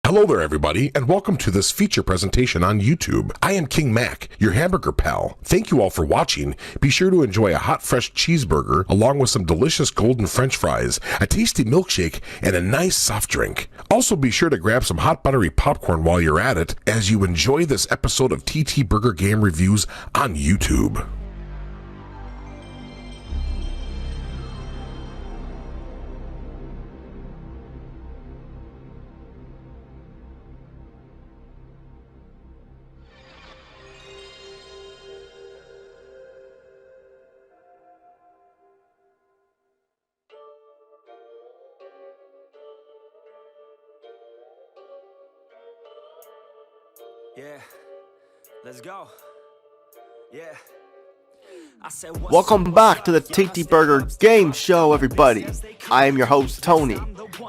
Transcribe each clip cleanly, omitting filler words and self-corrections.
Hello there everybody, and welcome to this feature presentation on YouTube. I am King Mac, your hamburger pal. Thank you all for watching. Be sure to enjoy a hot fresh cheeseburger along with some delicious golden french fries, a tasty milkshake, and a nice soft drink. Also be sure to grab some hot buttery popcorn while you're at it as you enjoy this episode of TTBurger Game Reviews on YouTube. Yeah, let's go. Yeah. Welcome back to the TTBurger Game Show, everybody. I am your host, Tony,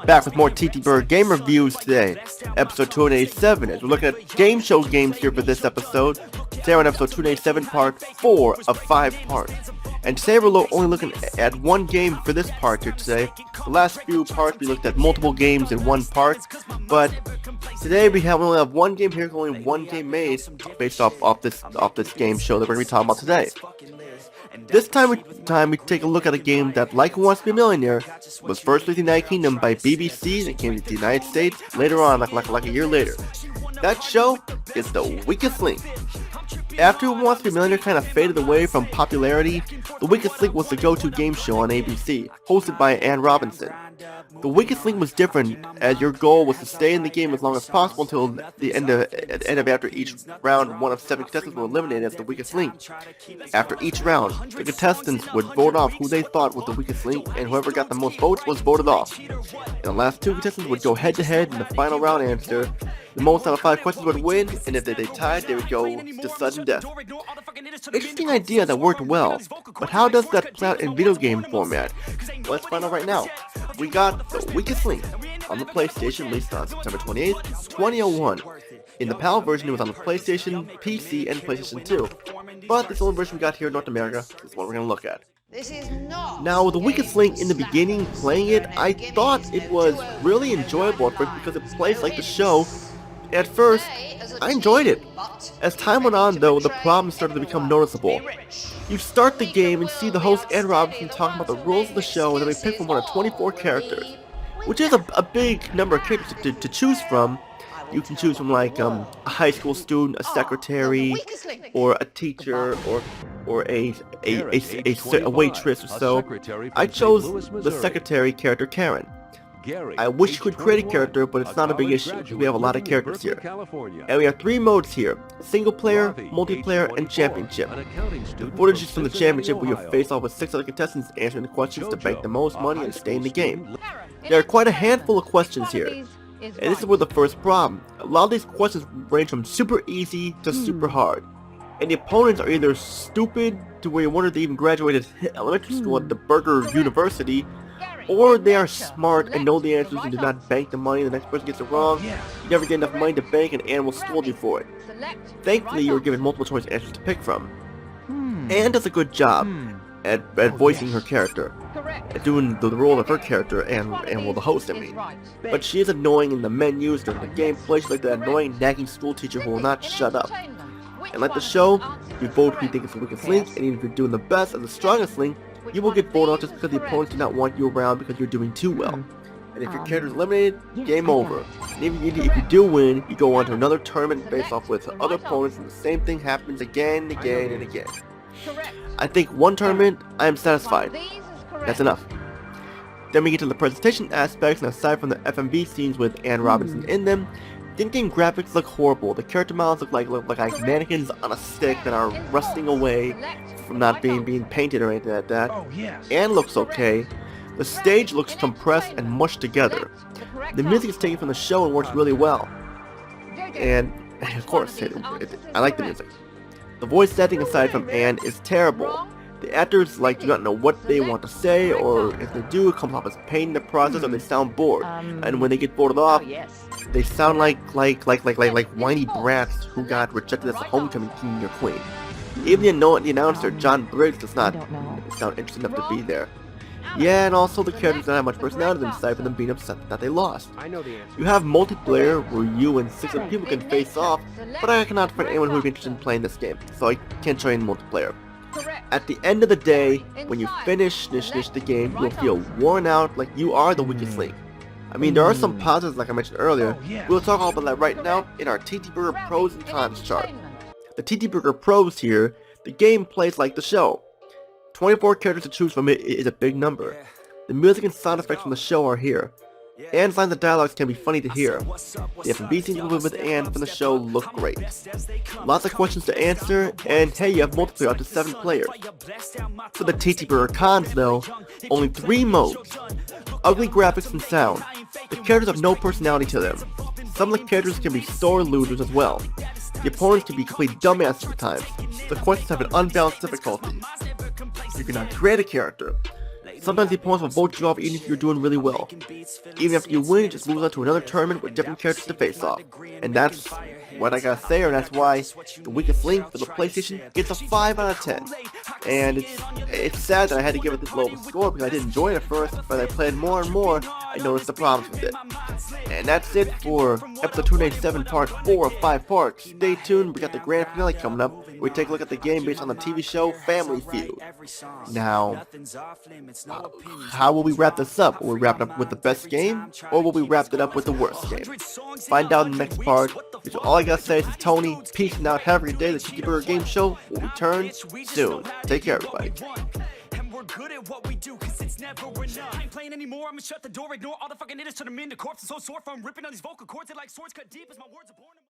back with more TTBurger Game Reviews today, episode 287, as we're looking at game show games here for this episode. Today we're on episode 287, part 4 of 5 parts. And today we're only looking at one game for this part here today. The last few parts we looked at multiple games in one part, but today we only have one game here, only one game made based off this game show that we're going to be talking about today. This time we take a look at a game that, like Who Wants to Be a Millionaire, was first released in the United Kingdom by BBC, and came to the United States later on, like a year later. That show is The Weakest Link. After Who Wants to Be a Millionaire kind of faded away from popularity, The Weakest Link was the go-to game show on ABC, hosted by Anne Robinson. The Weakest Link was different, as your goal was to stay in the game as long as possible until the end of after each round. One of 7 contestants were eliminated as the Weakest Link. After each round, the contestants would vote off who they thought was the Weakest Link, and whoever got the most votes was voted off. And the last 2 contestants would go head-to-head in the final round answer. The most out of 5 questions would win, and if they tied, they would go to sudden death. Interesting idea that worked well, but how does that play out in video game format? Let's find out right now. We got The Weakest Link on the PlayStation, released on September 28th, 2001. In the PAL version, it was on the PlayStation, PC, and PlayStation 2. But this only version we got here in North America is what we're going to look at. Now, The Weakest Link, in the beginning, playing it, I thought it was really enjoyable at first because it plays like the show. At first, I enjoyed it. As time went on, though, the problems started to become noticeable. You start the game and see the host Anne Robinson talking about the rules of the show, and then we pick from one of 24 characters, which is a big number of characters to choose from. You can choose from like a high school student, a secretary, or a teacher, or a waitress or so. I chose the secretary character, Karen. I wish you could create a character, but it's not a big issue. We have a lot of characters here. And we have 3 modes here: single player, multiplayer, and championship. The footage is from the championship, where you face off with 6 other contestants answering the questions to bank the most money and stay in the game. There are quite a handful of questions here. And this is where the first problem. A lot of these questions range from super easy to super hard. And the opponents are either stupid to where you wonder they even graduated elementary school at the Burger University, or they are smart and know the answers and do not bank the money. The next person gets it wrong, you never get enough money to bank, and Anne will scold you for it. Thankfully, you are given multiple choice answers to pick from. Anne does a good job at voicing her character, at doing the role of her character, and the host, I mean. But she is annoying in the menus, during the gameplay. She's like that annoying, nagging school teacher who will not shut up. And like the show, you vote who you think is the weakest link, and even if you're doing the best as the strongest link, you will get voted out just because the opponents do not want you around because you're doing too well. And if your character is eliminated, game over. And if you do win, you go on to another tournament based off with other opponents, and the same thing happens again and again and again. I think one tournament, I am satisfied. That's enough. Then we get to the presentation aspects, and aside from the FMV scenes with Anne Robinson in them, the in-game graphics look horrible. The character models look like mannequins on a stick that are rusting away from not being painted or anything like that. Anne looks okay. The stage looks compressed and mushed together. The music is taken from the show and works really well. And of course, I like the music. The voice acting aside from Anne is terrible. The actors do not know what they want to say, or if they do, it comes off as pain in the process, or they sound bored. And when they get voted off, they sound like whiny brats who got rejected as a homecoming king or queen. Even the announcer, John Briggs, does not sound interested enough to be there. Yeah, and also the characters don't have much personality aside from them being upset that they lost. I know the answer. You have multiplayer where you and 6 other people can face off, but I cannot find anyone who would be interested in playing this game, so I can't show you in multiplayer. At the end of the day, when you finish the game, you'll feel worn out like you are the weakest link. I mean, there are some positives like I mentioned earlier. We'll talk all about that right now in our TTBurger Pros and Cons chart. The TTBurger Pros here, the game plays like the show. 24 characters to choose from is a big number. The music and sound effects from the show are here. Anne's lines of dialogues can be funny to hear. The F&B scenes with Anne from the show look great. Lots of questions to answer, and hey, you have multiplayer up to 7 players. For the TTBurger Cons though, only 3 modes. Ugly graphics and sound. The characters have no personality to them. Some of the characters can be store looters as well. The opponents can be complete dumbasses at times. The questions have an unbalanced difficulty. You cannot create a character. Sometimes the opponents will vote you off even if you're doing really well. Even after you win, it just moves on to another tournament with different characters to face off. And that's what I gotta say, and that's why the weakest link for the PlayStation gets a 5 out of 10. And it's sad that I had to give it this low of a score because I did enjoy it at first, but as I played more and more, I noticed the problems with it. And that's it for episode 287 part 4 of 5 parts. Stay tuned, we got the grand finale coming up. We take a look at the game based on the TV show Family Feud. Now, how will we wrap this up? Will we wrap it up with the best game, or will we wrap it up with the worst game? Find out in the next part. Which all I gotta say is Tony, peace and out, have a good day. The TTBurger Game Show will return soon. Take care, everybody. We're good at what we do, cause it's never enough. I ain't playing anymore, I'ma shut the door, ignore all the fucking haters, turn them into corpses. So sore from ripping on these vocal cords, they're like swords cut deep as my words are born.